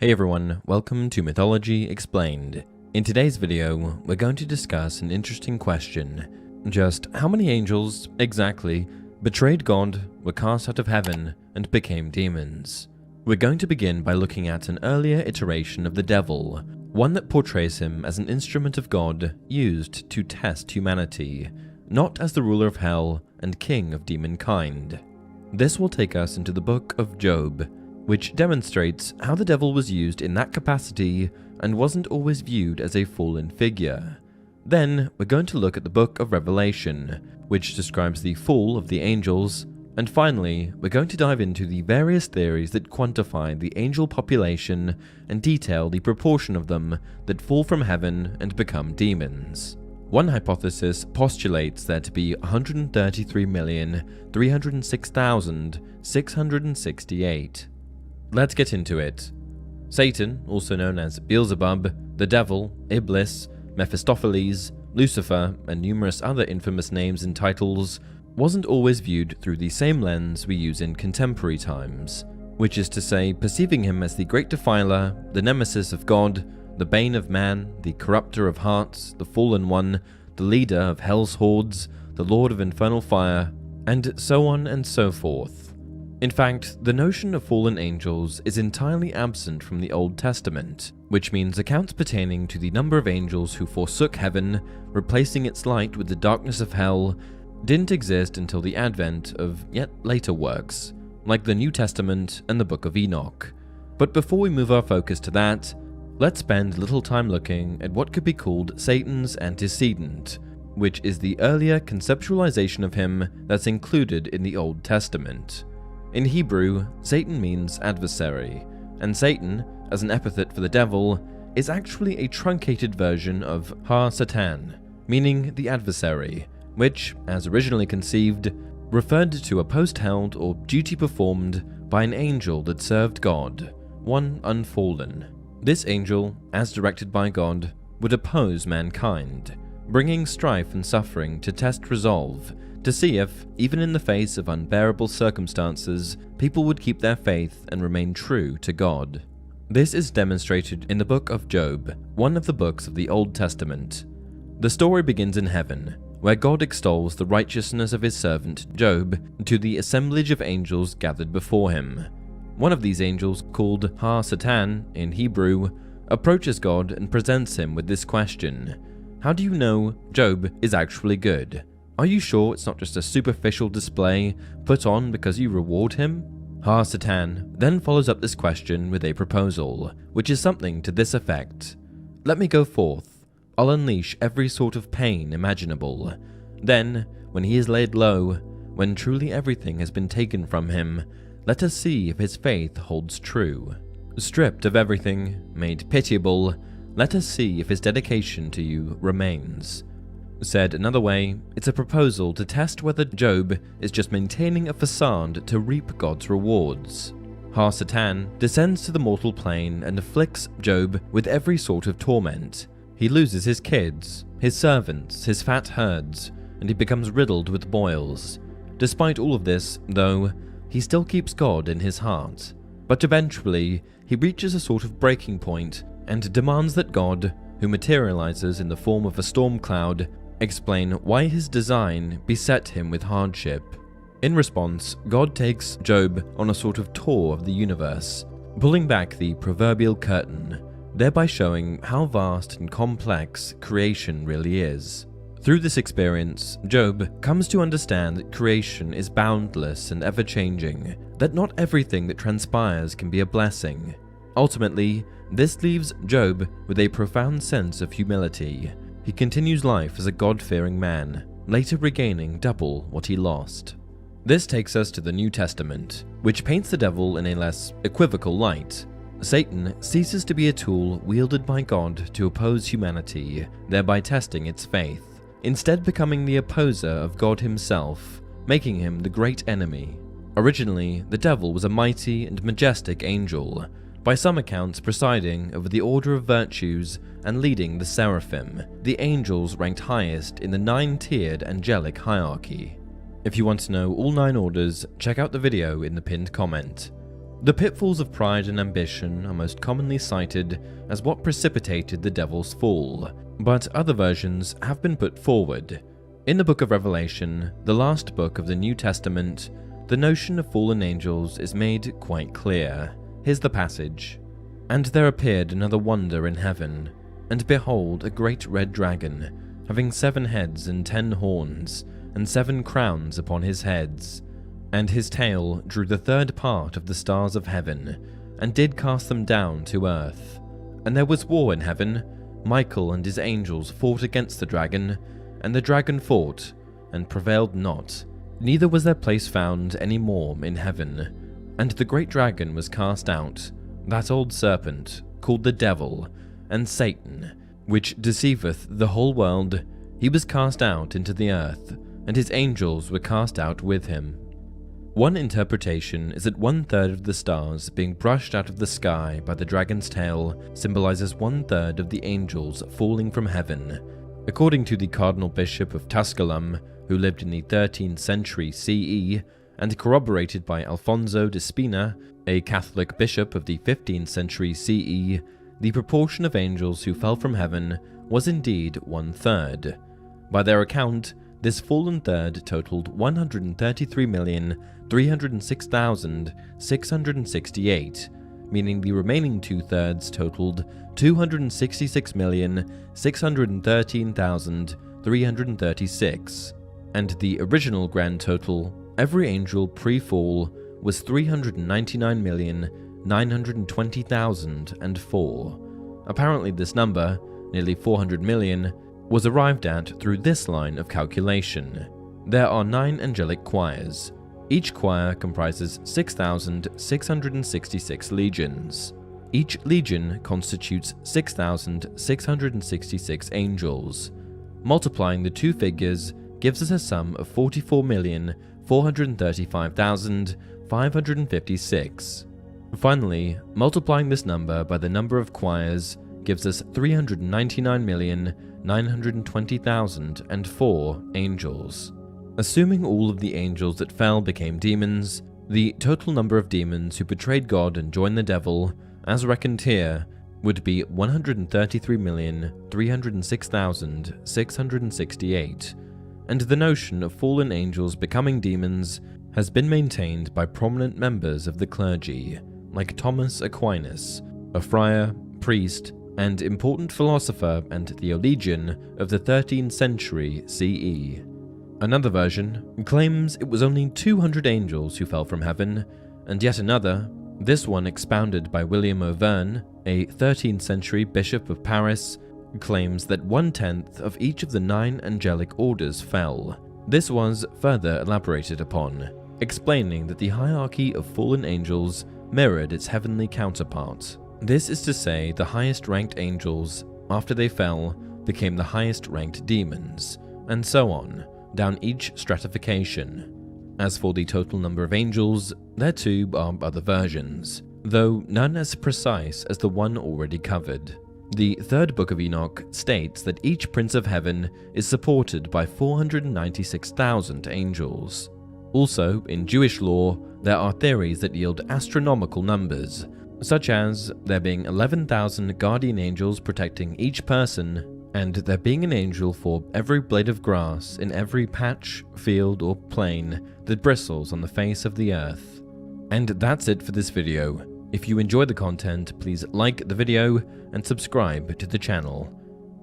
Hey everyone, welcome to Mythology Explained. In today's video, we're going to discuss an interesting question. Just how many angels, exactly, betrayed God, were cast out of heaven, and became demons? We're going to begin by looking at an earlier iteration of the devil, one that portrays him as an instrument of God used to test humanity, not as the ruler of hell and king of demonkind. This will take us into the book of Job, which demonstrates how the devil was used in that capacity and wasn't always viewed as a fallen figure. Then, we're going to look at the book of Revelation, which describes the fall of the angels, and finally, we're going to dive into the various theories that quantify the angel population and detail the proportion of them that fall from heaven and become demons. One hypothesis postulates there to be 133,306,668. Let's get into it. Satan, also known as Beelzebub, the devil, Iblis, Mephistopheles, Lucifer, and numerous other infamous names and titles, wasn't always viewed through the same lens we use in contemporary times, which is to say, perceiving him as the great defiler, the nemesis of God, the bane of man, the corrupter of hearts, the fallen one, the leader of hell's hordes, the lord of infernal fire, and so on and so forth. In fact, the notion of fallen angels is entirely absent from the Old Testament, which means accounts pertaining to the number of angels who forsook heaven, replacing its light with the darkness of hell, didn't exist until the advent of yet later works, like the New Testament and the Book of Enoch. But before we move our focus to that, let's spend a little time looking at what could be called Satan's antecedent, which is the earlier conceptualization of him that's included in the Old Testament. In Hebrew, Satan means adversary, and Satan, as an epithet for the devil, is actually a truncated version of Ha-Satan, meaning the adversary, which, as originally conceived, referred to a post held or duty performed by an angel that served God, one unfallen. This angel, as directed by God, would oppose mankind, bringing strife and suffering to test resolve, to see if, even in the face of unbearable circumstances, people would keep their faith and remain true to God. This is demonstrated in the book of Job, one of the books of the Old Testament. The story begins in heaven, where God extols the righteousness of his servant Job to the assemblage of angels gathered before him. One of these angels, called Ha-Satan in Hebrew, approaches God and presents him with this question: how do you know Job is actually good? Are you sure it's not just a superficial display put on because you reward him? Ha-Satan then follows up this question with a proposal, which is something to this effect: let me go forth, I'll unleash every sort of pain imaginable. Then, when he is laid low, when truly everything has been taken from him, let us see if his faith holds true. Stripped of everything, made pitiable, let us see if his dedication to you remains. Said another way, it's a proposal to test whether Job is just maintaining a facade to reap God's rewards. Ha-Satan descends to the mortal plane and afflicts Job with every sort of torment. He loses his kids, his servants, his fat herds, and he becomes riddled with boils. Despite all of this, though, he still keeps God in his heart. But eventually, he reaches a sort of breaking point and demands that God, who materializes in the form of a storm cloud, explain why his design beset him with hardship. In response, God takes Job on a sort of tour of the universe, pulling back the proverbial curtain, thereby showing how vast and complex creation really is. Through this experience, Job comes to understand that creation is boundless and ever-changing, that not everything that transpires can be a blessing. Ultimately, this leaves Job with a profound sense of humility. He continues life as a God-fearing man, later regaining double what he lost. This takes us to the New Testament, which paints the devil in a less equivocal light. Satan ceases to be a tool wielded by God to oppose humanity, thereby testing its faith, instead becoming the opposer of God himself, making him the great enemy. Originally, the devil was a mighty and majestic angel, by some accounts presiding over the order of virtues and leading the seraphim, the angels ranked highest in the 9-tiered angelic hierarchy. If you want to know all 9 orders, check out the video in the pinned comment. The pitfalls of pride and ambition are most commonly cited as what precipitated the devil's fall, but other versions have been put forward. In the book of Revelation, the last book of the New Testament, the notion of fallen angels is made quite clear. Here's the passage. "And there appeared another wonder in heaven, and behold, a great red dragon, having 7 heads and 10 horns, and 7 crowns upon his heads. And his tail drew the 3rd part of the stars of heaven, and did cast them down to earth. And there was war in heaven. Michael and his angels fought against the dragon, and the dragon fought, and prevailed not, neither was their place found any more in heaven. And the great dragon was cast out, that old serpent, called the devil, and Satan, which deceiveth the whole world. He was cast out into the earth, and his angels were cast out with him." One interpretation is that 1/3 of the stars being brushed out of the sky by the dragon's tail symbolizes 1/3 of the angels falling from heaven. According to the Cardinal Bishop of Tusculum, who lived in the 13th century CE, and corroborated by Alfonso de Spina, a Catholic bishop of the 15th century CE, the proportion of angels who fell from heaven was indeed 1/3. By their account, this fallen third totaled 133,306,668, meaning the remaining 2/3 totaled 266,613,336, and the original grand total, every angel pre-fall, was 399,920,004. Apparently this number, nearly 400 million, was arrived at through this line of calculation. There are 9 angelic choirs. Each choir comprises 6,666 legions. Each legion constitutes 6,666 angels. Multiplying the two figures gives us a sum of 44,435,556. Finally, multiplying this number by the number of choirs gives us 399,920,004 angels. Assuming all of the angels that fell became demons, the total number of demons who betrayed God and joined the devil, as reckoned here, would be 133,306,668, and the notion of fallen angels becoming demons has been maintained by prominent members of the clergy, like Thomas Aquinas, a friar, priest, and important philosopher and theologian of the 13th century CE. Another version claims it was only 200 angels who fell from heaven, and yet another, this one expounded by William Auvergne, a 13th century bishop of Paris, claims that 1/10 of each of the 9 angelic orders fell. This was further elaborated upon, explaining that the hierarchy of fallen angels mirrored its heavenly counterpart. This is to say, the highest ranked angels, after they fell, became the highest ranked demons, and so on, down each stratification. As for the total number of angels, there too are other versions, though none as precise as the one already covered. The 3rd book of Enoch states that each prince of heaven is supported by 496,000 angels. Also, in Jewish law, there are theories that yield astronomical numbers, such as there being 11,000 guardian angels protecting each person, and there being an angel for every blade of grass in every patch, field, or plain that bristles on the face of the earth. And that's it for this video. If you enjoy the content, please like the video and subscribe to the channel.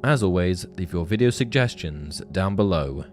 As always, leave your video suggestions down below.